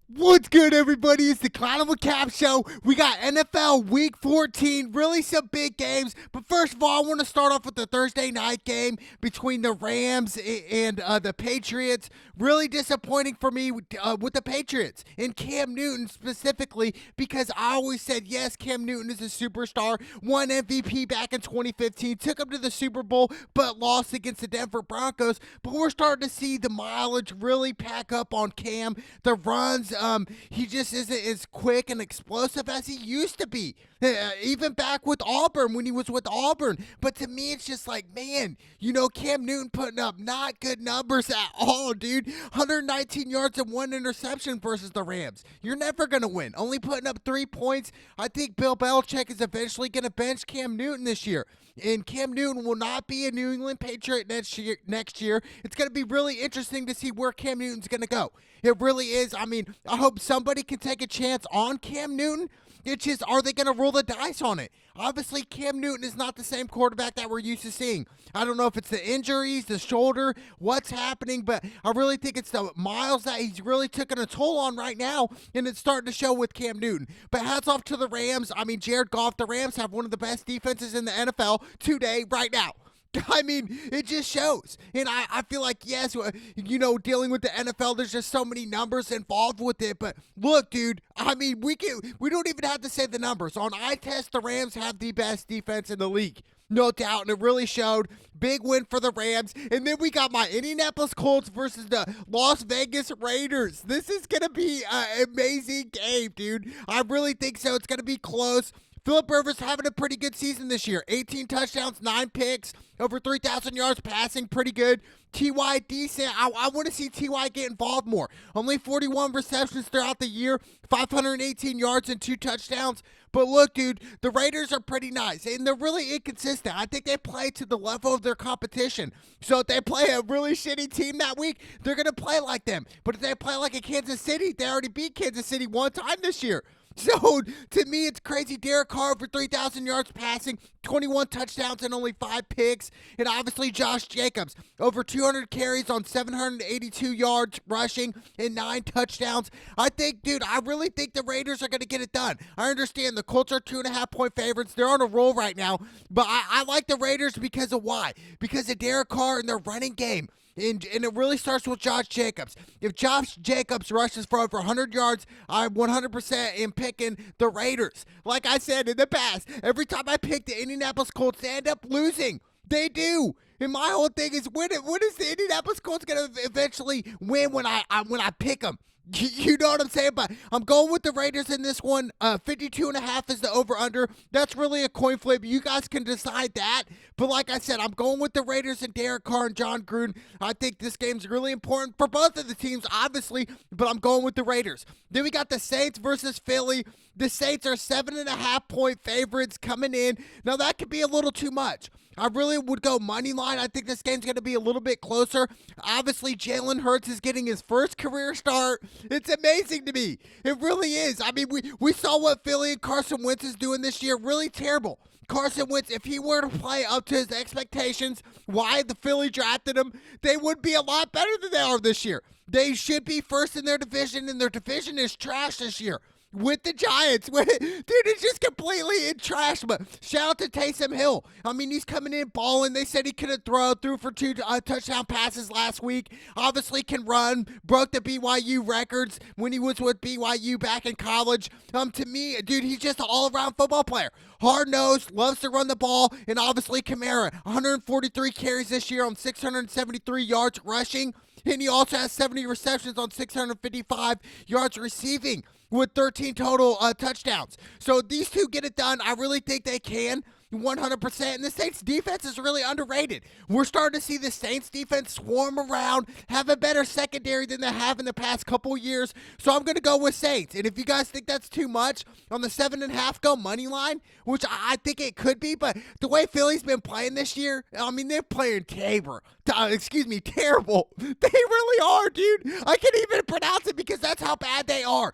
What's good, everybody? It's the Clown with Cap Show. We got NFL Week 14, really some big games. But first of all, I want to start off with the Thursday night game between the Rams and the Patriots. Really disappointing for me with the Patriots and Cam Newton specifically, because I always said, yes, Cam Newton is a superstar, won MVP back in 2015, took him to the Super Bowl, but lost against the Denver Broncos. But we're starting to see the mileage really pack up on Cam. The runs, he just isn't as quick and explosive as he used to be. Even back with Auburn, when he was with Auburn. But to me, it's just like, man, Cam Newton putting up not good numbers at all, dude. 119 yards and 1 interception versus the Rams. You're never going to win. Only putting up 3 points. I think Bill Belichick is eventually going to bench Cam Newton this year. And Cam Newton will not be a New England Patriot next year. It's going to be really interesting to see where Cam Newton's going to go. It really is. I mean, I hope somebody can take a chance on Cam Newton. It's just, are they going to roll the dice on it? Obviously, Cam Newton is not the same quarterback that we're used to seeing. I don't know if it's the injuries, the shoulder, what's happening, but I really think it's the miles that he's really taking a toll on right now, and it's starting to show with Cam Newton. But hats off to the Rams. I mean, Jared Goff, the Rams have one of the best defenses in the NFL today, right now. I mean, it just shows. And I feel like, yes, dealing with the NFL, there's just so many numbers involved with it. But look, dude, I mean, we don't even have to say the numbers. On eye test, the Rams have the best defense in the league. No doubt, and it really showed. Big win for the Rams. And then we got my Indianapolis Colts versus the Las Vegas Raiders. This is going to be an amazing game, dude. I really think so. It's going to be close. Philip Rivers having a pretty good season this year. 18 touchdowns, 9 picks, over 3,000 yards passing, pretty good. T.Y. decent. I want to see T.Y. get involved more. Only 41 receptions throughout the year, 518 yards and 2 touchdowns. But look, dude, the Raiders are pretty nice, and they're really inconsistent. I think they play to the level of their competition. So if they play a really shitty team that week, they're going to play like them. But if they play like a Kansas City, they already beat Kansas City one time this year. So, to me, it's crazy. Derek Carr for 3,000 yards passing, 21 touchdowns and only 5 picks. And obviously, Josh Jacobs, over 200 carries on 782 yards rushing and 9 touchdowns. I really think the Raiders are going to get it done. I understand the Colts are 2.5-point favorites. They're on a roll right now. But I like the Raiders because of why? Because of Derek Carr and their running game. And it really starts with Josh Jacobs. If Josh Jacobs rushes for over 100 yards, I 100% am picking the Raiders. Like I said in the past, every time I pick the Indianapolis Colts, they end up losing. They do. And my whole thing is, when is the Indianapolis Colts going to eventually win when I pick them? You know what I'm saying? But I'm going with the Raiders in this one. 52.5 is the over-under. That's really a coin flip. You guys can decide that. But like I said, I'm going with the Raiders and Derek Carr and John Gruden. I think this game's really important for both of the teams, obviously, but I'm going with the Raiders. Then we got the Saints versus Philly. The Saints are 7.5-point favorites coming in. Now, that could be a little too much. I really would go money line. I think this game's going to be a little bit closer. Obviously, Jalen Hurts is getting his first career start. It's amazing to me. It really is. I mean, we saw what Philly and Carson Wentz is doing this year. Really terrible. Carson Wentz, if he were to play up to his expectations, why the Philly drafted him, they would be a lot better than they are this year. They should be first in their division, and their division is trash this year. With the Giants. Dude, it's just completely in trash. But shout out to Taysom Hill. I mean, he's coming in balling. They said he couldn't threw for 2 touchdown passes last week. Obviously can run. Broke the BYU records when he was with BYU back in college. To me, dude, he's just an all-around football player. Hard-nosed, loves to run the ball. And obviously Kamara, 143 carries this year on 673 yards rushing. And he also has 70 receptions on 655 yards receiving with 13 total touchdowns. So these two get it done. I really think they can. 100%. And the Saints defense is really underrated. We're starting to see the Saints defense swarm around, have a better secondary than they have in the past couple years. So I'm going to go with Saints. And if you guys think that's too much on the 7.5, go money line, which I think it could be. But the way Philly's been playing this year, I mean, they're playing terrible. They really are, dude. I can't even pronounce it because that's how bad they are.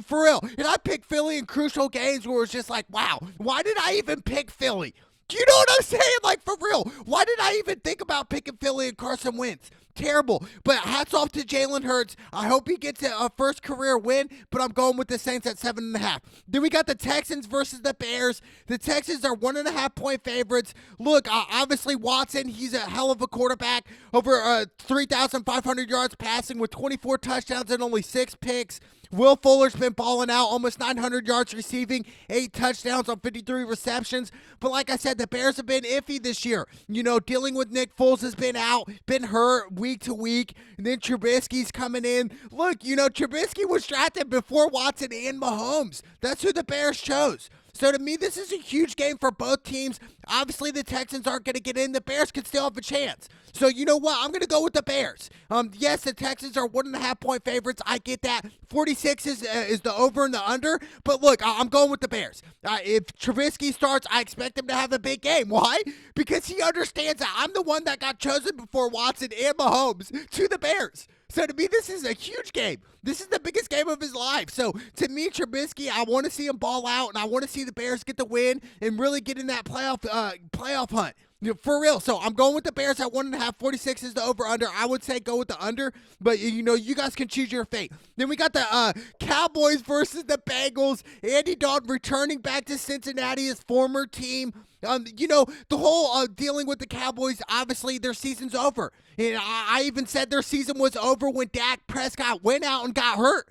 For real. And I picked Philly in crucial games where it's just like, wow, why did I even pick Philly? Do you know what I'm saying? Like, for real. Why did I even think about picking Philly and Carson Wentz? terrible. But hats off to Jalen Hurts. I hope he gets a first career win, but I'm going with the Saints at 7.5. Then we got the Texans versus the Bears. The Texans are 1.5-point favorites. Look, obviously Watson, he's a hell of a quarterback. Over 3,500 yards passing with 24 touchdowns and only 6 picks. Will Fuller's been balling out, almost 900 yards receiving, 8 touchdowns on 53 receptions. But like I said, the Bears have been iffy this year. Dealing with Nick Foles has been out, been hurt week to week. And then Trubisky's coming in. Look, Trubisky was drafted before Watson and Mahomes. That's who the Bears chose. So to me, this is a huge game for both teams. Obviously, the Texans aren't going to get in. The Bears could still have a chance. So you know what? I'm going to go with the Bears. Yes, the Texans are 1.5-point favorites. I get that. 46 is the over and the under. But look, I'm going with the Bears. If Trubisky starts, I expect him to have a big game. Why? Because he understands that I'm the one that got chosen before Watson and Mahomes to the Bears. So to me, this is a huge game. This is the biggest game of his life. So to me, Trubisky, I want to see him ball out, and I want to see the Bears get the win and really get in that playoff hunt. For real. So I'm going with the Bears at 1.5. 46 is the over-under. I would say go with the under, but you guys can choose your fate. Then we got the Cowboys versus the Bengals. Andy Dalton returning back to Cincinnati, his former team. The whole dealing with the Cowboys, obviously their season's over. And I even said their season was over when Dak Prescott went out and got hurt.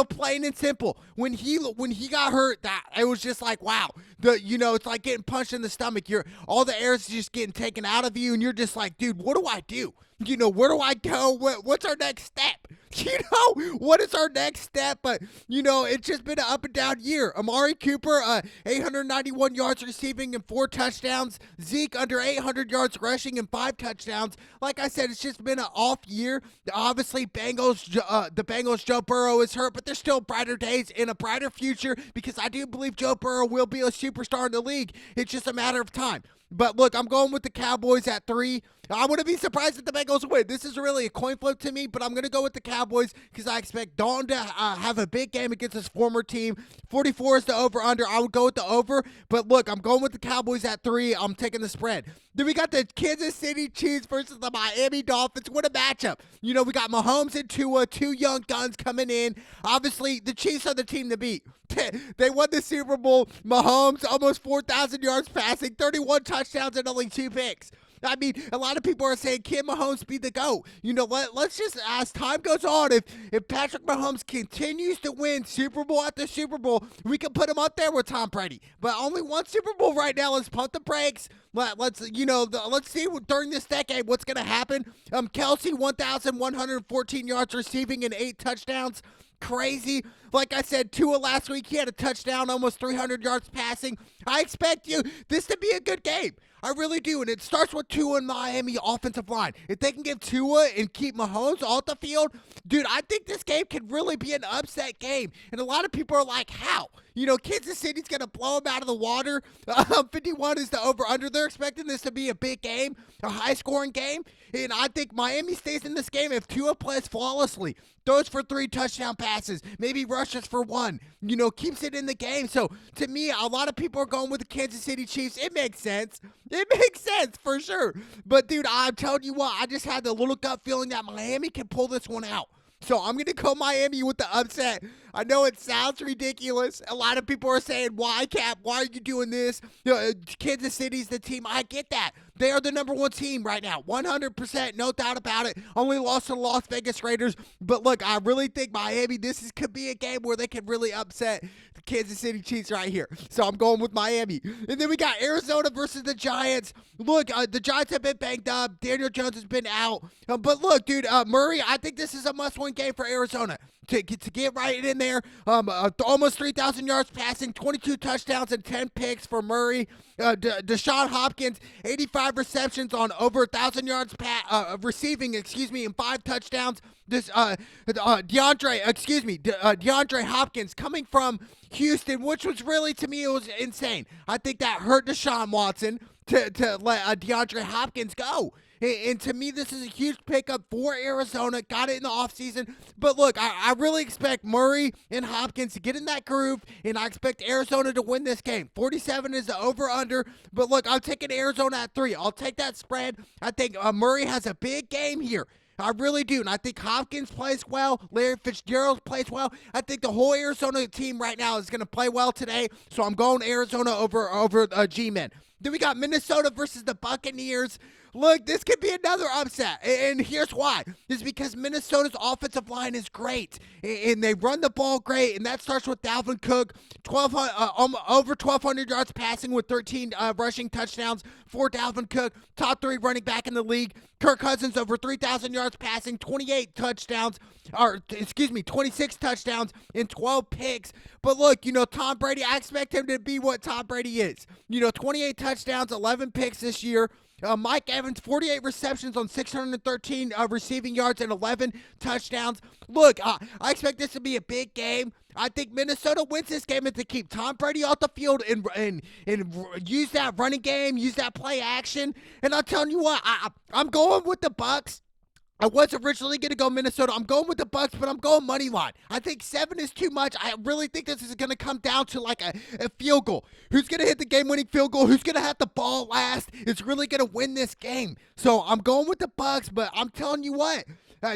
Plain and simple. When he got hurt, that it was just like, wow. It's like getting punched in the stomach. All the air is just getting taken out of you, and you're just like, dude, what do I do? Where do I go? What's our next step? What is our next step? But, it's just been an up and down year. Amari Cooper, 891 yards receiving and 4 touchdowns. Zeke under 800 yards rushing and 5 touchdowns. Like I said, it's just been an off year. Obviously, the Bengals, Joe Burrow is hurt, but there's still brighter days and a brighter future because I do believe Joe Burrow will be a superstar in the league. It's just a matter of time. But look, I'm going with the Cowboys at 3. I wouldn't be surprised if the Bengals win. This is really a coin flip to me, but I'm going to go with the Cowboys because I expect Dalton to have a big game against his former team. 44 is the over-under. I would go with the over, but look, I'm going with the Cowboys at 3. I'm taking the spread. Then we got the Kansas City Chiefs versus the Miami Dolphins. What a matchup. We got Mahomes and Tua, 2 young guns coming in. Obviously, the Chiefs are the team to beat. They won the Super Bowl. Mahomes, almost 4,000 yards passing, 31 touchdowns and only 2 picks. I mean, a lot of people are saying, can Mahomes be the GOAT? Let's just, as time goes on, if Patrick Mahomes continues to win Super Bowl after Super Bowl, we can put him up there with Tom Brady. But only one Super Bowl right now. Let's pump the brakes. Let's see during this decade what's going to happen. Kelsey, 1,114 yards receiving and 8 touchdowns. Crazy. Like I said, Tua last week, he had a touchdown, almost 300 yards passing. I expect this to be a good game. I really do, and it starts with Tua and Miami offensive line. If they can get Tua and keep Mahomes off the field, dude, I think this game could really be an upset game. And a lot of people are like, how? Kansas City's going to blow them out of the water. 51 is the over-under. They're expecting this to be a big game, a high-scoring game. And I think Miami stays in this game if Tua plays flawlessly, throws for 3 touchdown passes, maybe rushes for 1, keeps it in the game. So, to me, a lot of people are going with the Kansas City Chiefs. It makes sense. It makes sense for sure. But, dude, I'm telling you what, I just had the little gut feeling that Miami can pull this one out. So I'm going to go Miami with the upset. I know it sounds ridiculous. A lot of people are saying, why, Cap? Why are you doing this? Kansas City's the team. I get that. They are the number 1 team right now. 100%, no doubt about it. Only lost to the Las Vegas Raiders. But look, I really think Miami, could be a game where they can really upset the Kansas City Chiefs right here. So I'm going with Miami. And then we got Arizona versus the Giants. Look, the Giants have been banged up. Daniel Jones has been out. But look, dude, Murray, I think this is a must-win game for Arizona. To get right in there, almost 3,000 yards passing, 22 touchdowns and 10 picks for Murray. Deshaun Hopkins, 85 receptions on over 1,000 yards receiving, and 5 touchdowns. DeAndre Hopkins coming from Houston, which was really, to me, it was insane. I think that hurt Deshaun Watson to let DeAndre Hopkins go. And to me, this is a huge pickup for Arizona. Got it in the offseason. But look, I really expect Murray and Hopkins to get in that groove, and I expect Arizona to win this game. 47 is the over-under. But look, I'm taking Arizona at 3. I'll take that spread. I think Murray has a big game here. I really do. And I think Hopkins plays well. Larry Fitzgerald plays well. I think the whole Arizona team right now is going to play well today. So I'm going Arizona over G-Men. Then we got Minnesota versus the Buccaneers. Look, this could be another upset, and here's why. It's because Minnesota's offensive line is great, and they run the ball great, and that starts with Dalvin Cook, over 1,200 yards passing with 13 rushing touchdowns for Dalvin Cook, top 3 running back in the league. Kirk Cousins over 3,000 yards passing, 26 touchdowns and 12 picks. But look, Tom Brady, I expect him to be what Tom Brady is. 28 touchdowns, 11 picks this year. Mike Evans, 48 receptions on 613 receiving yards and 11 touchdowns. Look, I expect this to be a big game. I think Minnesota wins this game if they keep Tom Brady off the field and use that running game, use that play action. And I'm telling you what, I'm going with the Bucs. I was originally going to go Minnesota. I'm going with the Bucs, but I'm going money line. I think 7 is too much. I really think this is going to come down to like a field goal. Who's going to hit the game-winning field goal? Who's going to have the ball last? It's really going to win this game. So I'm going with the Bucs, but I'm telling you what.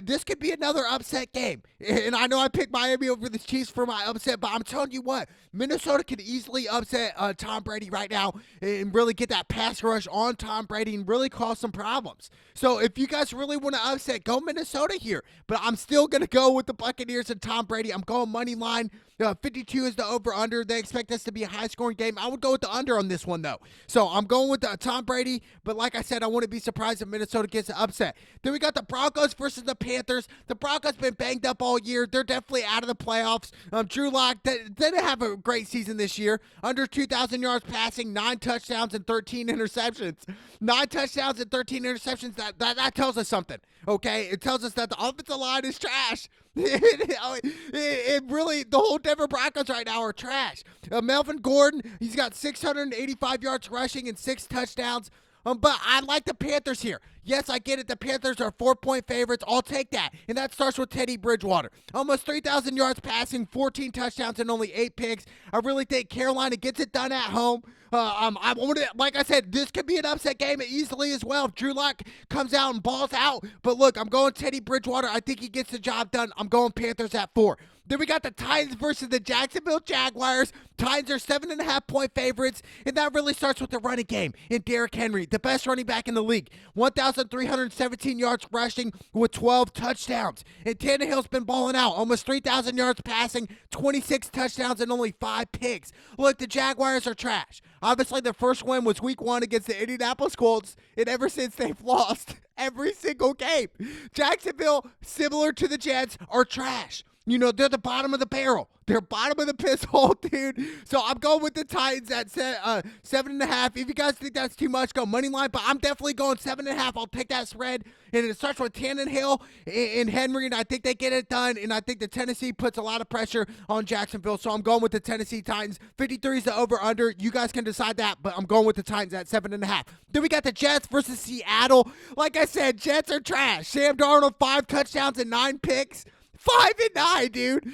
This could be another upset game. And I know I picked Miami over the Chiefs for my upset, but I'm telling you what, Minnesota could easily upset Tom Brady right now and really get that pass rush on Tom Brady and really cause some problems. So if you guys really want to upset, go Minnesota here. But I'm still going to go with the Buccaneers and Tom Brady. I'm going money line. 52 is the over-under. They expect this to be a high-scoring game. I would go with the under on this one, though. So I'm going with Tom Brady, but like I said, I wouldn't be surprised if Minnesota gets an upset. Then we got the Broncos versus the Panthers. The Broncos been banged up all year. They're definitely out of the playoffs. Drew Lock didn't have a great season this year. Under 2,000 yards passing, 9 touchdowns and 13 interceptions. 9 touchdowns and 13 interceptions. That tells us something, okay? It tells us that the offensive line is trash. It really, the whole Denver Broncos right now are trash. Melvin Gordon, he's got 685 yards rushing and 6 touchdowns. But I like the Panthers here. Yes, I get it. The Panthers are 4-point favorites. I'll take that. And that starts with Teddy Bridgewater. Almost 3,000 yards passing, 14 touchdowns, and only 8 picks. I really think Carolina gets it done at home. Like I said, this could be an upset game easily as well if Drew Lock comes out and balls out. But look, I'm going Teddy Bridgewater. I think he gets the job done. I'm going Panthers at 4. Then we got the Titans versus the Jacksonville Jaguars. Titans are 7.5-point favorites, and that really starts with the running game. And Derrick Henry, the best running back in the league, 1,317 yards rushing with 12 touchdowns. And Tannehill's been balling out, almost 3,000 yards passing, 26 touchdowns, and only 5 picks. Look, the Jaguars are trash. Obviously, the first win was week 1 against the Indianapolis Colts, and ever since they've lost every single game. Jacksonville, similar to the Jets, are trash. They're the bottom of the barrel. They're bottom of the piss hole, dude. So I'm going with the Titans at 7.5. If you guys think that's too much, go money line. But I'm definitely going 7.5. I'll take that spread. And it starts with Tannehill and Henry, and I think they get it done. And I think the Tennessee puts a lot of pressure on Jacksonville. So I'm going with the Tennessee Titans. 53 is the over-under. You guys can decide that, but I'm going with the Titans at 7.5. Then we got the Jets versus Seattle. Like I said, Jets are trash. Sam Darnold, 5 touchdowns and 9 picks. 5-9, dude.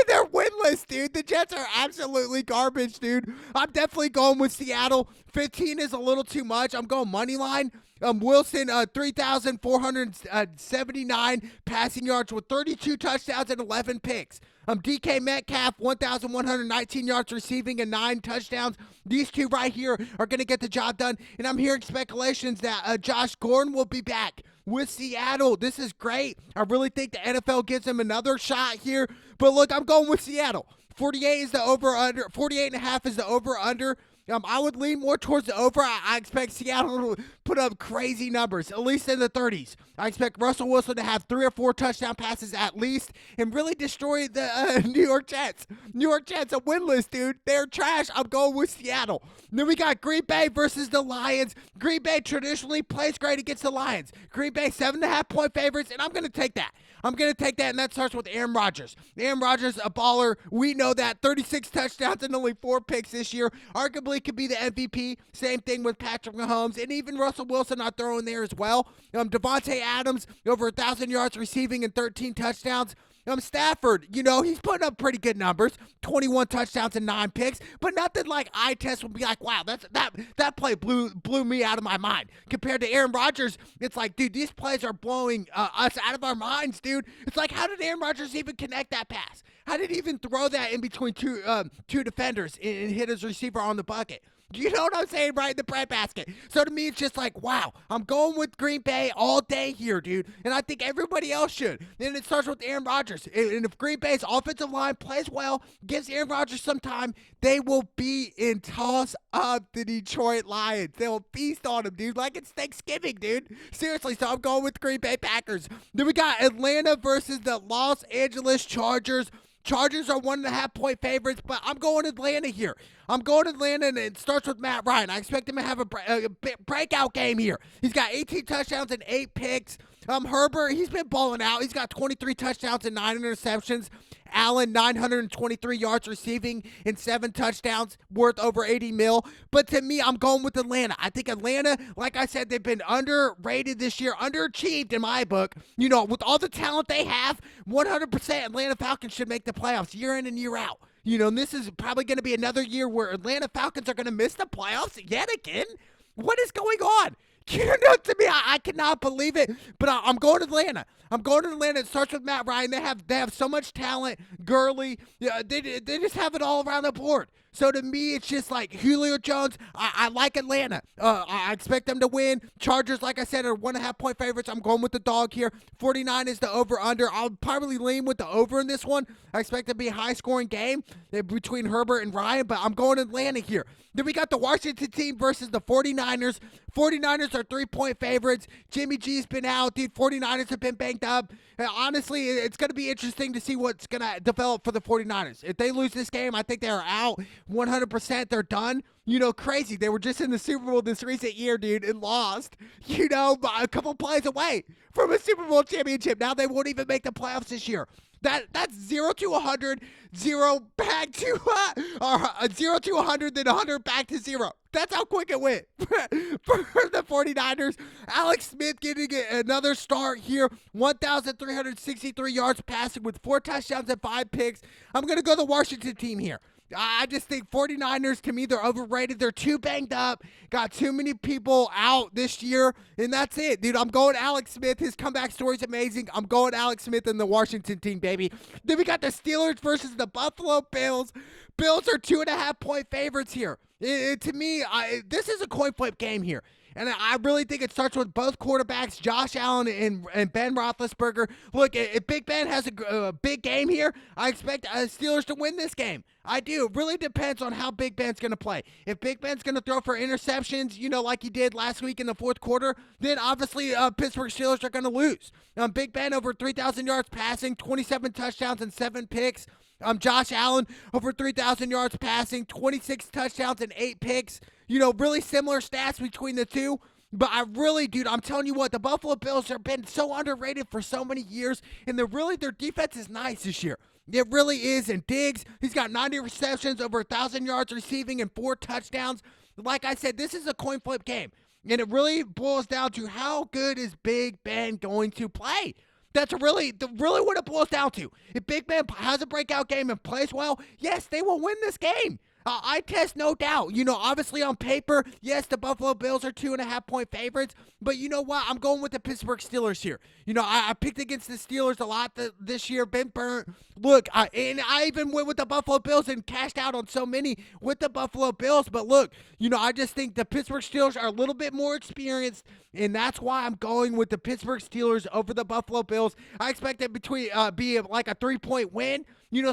They're winless, dude. The Jets are absolutely garbage, dude. I'm definitely going with Seattle. 15 is a little too much. I'm going money line. Wilson, 3,479 passing yards with 32 touchdowns and 11 picks. DK Metcalf, 1,119 yards receiving and 9 touchdowns. These two right here are going to get the job done. And I'm hearing speculations that Josh Gordon will be back with Seattle. This is great. I really think the NFL gives him another shot here. But look, I'm going with Seattle. 48 is the over-under. 48.5 is the over-under. I would lean more towards the over. I expect Seattle to put up crazy numbers, at least in the 30s. I expect Russell Wilson to have 3 or 4 touchdown passes at least and really destroy the New York Jets. New York Jets are winless, dude. They're trash. I'm going with Seattle. Then we got Green Bay versus the Lions. Green Bay traditionally plays great against the Lions. Green Bay 7.5-point favorites, and I'm going to take that. And that starts with Aaron Rodgers. Aaron Rodgers, a baller. We know that. 36 touchdowns and only 4 picks this year. Arguably could be the MVP. Same thing with Patrick Mahomes. And even Russell Wilson not throwing there as well. Devontae Adams, over 1,000 yards receiving and 13 touchdowns. Stafford, he's putting up pretty good numbers, 21 touchdowns and 9 picks, but nothing like eye test would be like, wow, that play blew me out of my mind. Compared to Aaron Rodgers, it's like, dude, these plays are blowing us out of our minds, dude. It's like, how did Aaron Rodgers even connect that pass? How did he even throw that in between two defenders and hit his receiver on the bucket? You know what I'm saying? Right in the breadbasket. So to me, it's just like, wow, I'm going with Green Bay all day here, dude. And I think everybody else should. And it starts with Aaron Rodgers. And if Green Bay's offensive line plays well, gives Aaron Rodgers some time, they will be in toss up the Detroit Lions. They will feast on them, dude, like it's Thanksgiving, dude. Seriously, so I'm going with Green Bay Packers. Then we got Atlanta versus the Los Angeles Chargers. Chargers are 1.5-point favorites, but I'm going Atlanta here. I'm going Atlanta, and it starts with Matt Ryan. I expect him to have a breakout game here. He's got 18 touchdowns and 8 picks. Herbert, he's been balling out. He's got 23 touchdowns and 9 interceptions. Allen, 923 yards receiving and 7 touchdowns, worth over 80 mil. But to me, I'm going with Atlanta. I think Atlanta, like I said, they've been underrated this year, underachieved in my book. With all the talent they have, 100% Atlanta Falcons should make the playoffs year in and year out. And this is probably going to be another year where Atlanta Falcons are going to miss the playoffs yet again. What is going on? To me, I cannot believe it, but I'm going to Atlanta. I'm going to Atlanta. It starts with Matt Ryan. They have so much talent. Gurley, they just have it all around the board. So to me, it's just like Julio Jones. I like Atlanta. I expect them to win. Chargers, like I said, are 1.5-point favorites. I'm going with the dog here. 49 is the over-under. I'll probably lean with the over in this one. I expect it to be a high-scoring game between Herbert and Ryan, but I'm going Atlanta here. Then we got the Washington team versus the 49ers. 49ers are 3-point favorites. Jimmy G's been out, dude. 49ers have been banged up. And honestly, it's going to be interesting to see what's going to develop for the 49ers. If they lose this game, I think they're out 100%. They're done. Crazy. They were just in the Super Bowl this recent year, dude, and lost, a couple plays away from a Super Bowl championship. Now they won't even make the playoffs this year. That's 0 to 100, 0 back to 0 to 100, then 100 back to 0. That's how quick it went for the 49ers. Alex Smith getting another start here. 1,363 yards passing with 4 touchdowns and 5 picks. I'm going to go the Washington team here. I just think 49ers, to me, they're overrated. They're too banged up. Got too many people out this year, and that's it, dude. I'm going Alex Smith. His comeback story's amazing. I'm going Alex Smith and the Washington team, baby. Then we got the Steelers versus the Buffalo Bills. Bills are 2.5-point favorites here. To me, this is a coin flip game here. And I really think it starts with both quarterbacks, Josh Allen and Ben Roethlisberger. Look, if Big Ben has a big game here, I expect Steelers to win this game. I do. It really depends on how Big Ben's going to play. If Big Ben's going to throw for interceptions, like he did last week in the fourth quarter, then obviously Pittsburgh Steelers are going to lose. Big Ben over 3,000 yards passing, 27 touchdowns and 7 picks. Josh Allen over 3,000 yards passing, 26 touchdowns and 8 picks. Really similar stats between the two. But I'm telling you what, the Buffalo Bills have been so underrated for so many years, and their defense is nice this year. It really is. And Diggs, he's got 90 receptions, over 1,000 yards receiving, and 4 touchdowns. Like I said, this is a coin flip game, and it really boils down to how good is Big Ben going to play. That's really what it boils down to. If Big Ben has a breakout game and plays well, yes, they will win this game. I test, no doubt. Obviously on paper, yes, the Buffalo Bills are 2.5-point favorites, but you know what? I'm going with the Pittsburgh Steelers here. I picked against the Steelers a lot this year, been burnt. Look, and I even went with the Buffalo Bills and cashed out on so many with the Buffalo Bills, but look, I just think the Pittsburgh Steelers are a little bit more experienced, and that's why I'm going with the Pittsburgh Steelers over the Buffalo Bills. I expect it be like a 3-point win.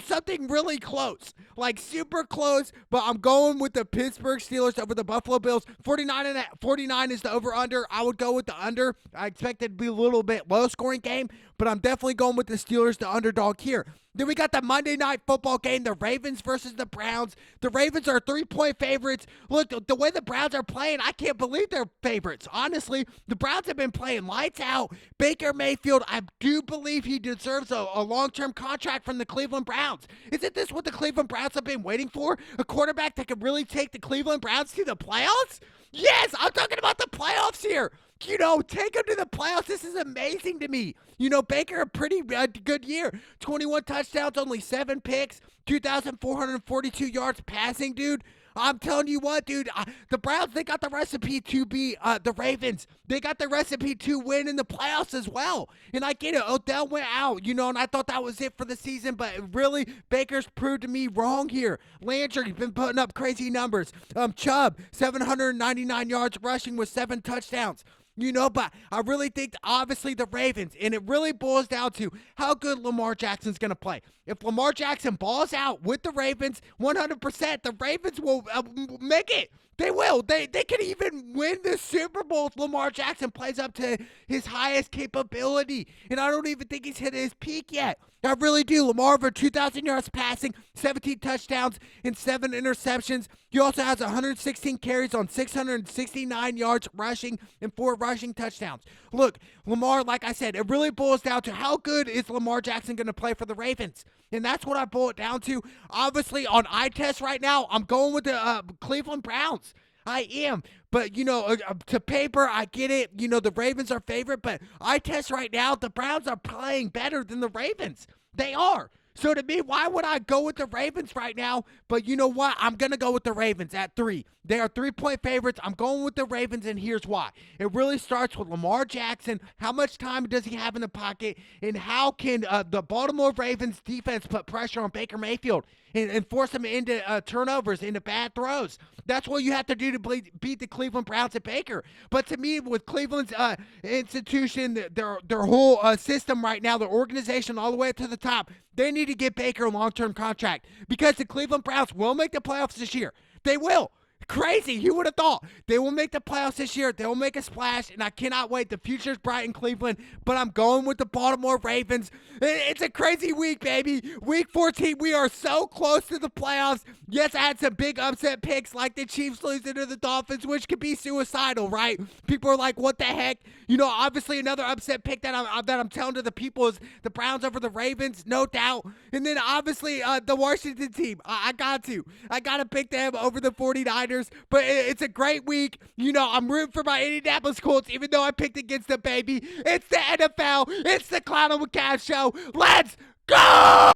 Something really close, like super close, but I'm going with the Pittsburgh Steelers over the Buffalo Bills. 49 is the over-under. I would go with the under. I expect it to be a little bit low-scoring game, but I'm definitely going with the Steelers, the underdog here. Then we got the Monday Night Football game, the Ravens versus the Browns. The Ravens are 3-point favorites. Look, the way the Browns are playing, I can't believe they're favorites. Honestly, the Browns have been playing lights out. Baker Mayfield, I do believe he deserves a long-term contract from the Cleveland Browns. Isn't this what the Cleveland Browns have been waiting for? A quarterback that could really take the Cleveland Browns to the playoffs? Yes, I'm talking about the playoffs here. take them to the playoffs. This is amazing to me. Baker, a pretty good year. 21 touchdowns, only 7 picks, 2,442 yards passing, dude. I'm telling you what, dude, the Browns, they got the recipe to beat the Ravens. They got the recipe to win in the playoffs as well. And I get it. Odell went out, and I thought that was it for the season, but really, Baker's proved to me wrong here. Landry's been putting up crazy numbers. Chubb, 799 yards rushing with 7 touchdowns. But I really think, obviously, the Ravens, and it really boils down to how good Lamar Jackson's going to play. If Lamar Jackson balls out with the Ravens, 100%, the Ravens will make it. They will. They could even win the Super Bowl if Lamar Jackson plays up to his highest capability. And I don't even think he's hit his peak yet. I really do. Lamar over 2,000 yards passing, 17 touchdowns, and 7 interceptions. He also has 116 carries on 669 yards rushing and 4 rushing touchdowns. Look, Lamar, like I said, it really boils down to how good is Lamar Jackson going to play for the Ravens. And that's what I boil it down to. Obviously, on eye test right now, I'm going with the Cleveland Browns. I am. But, to paper, I get it. The Ravens are favorite. But eye test right now, the Browns are playing better than the Ravens. They are. So to me, why would I go with the Ravens right now? But you know what? I'm going to go with the Ravens at 3. They are 3-point favorites. I'm going with the Ravens, and here's why. It really starts with Lamar Jackson. How much time does he have in the pocket? And how can the Baltimore Ravens defense put pressure on Baker Mayfield and force him into turnovers, into bad throws? That's what you have to do to beat the Cleveland Browns at Baker. But to me, with Cleveland's institution, their whole system right now, their organization all the way up to the top, they need to get Baker a long-term contract because the Cleveland Browns will make the playoffs this year. They will. Crazy. Who would have thought? They will make the playoffs this year. They will make a splash, and I cannot wait. The future's bright in Cleveland, but I'm going with the Baltimore Ravens. It's a crazy week, baby. Week 14, we are so close to the playoffs. Yes, I had some big upset picks like the Chiefs losing to the Dolphins, which could be suicidal, right? People are like, what the heck? Obviously another upset pick that I'm telling to the people is the Browns over the Ravens, no doubt. And then obviously the Washington team. I got to pick them over the 49ers. But it's a great week. I'm rooting for my Indianapolis Colts, even though I picked against them, baby. It's the NFL. It's the Clown on the Cat Show. Let's go!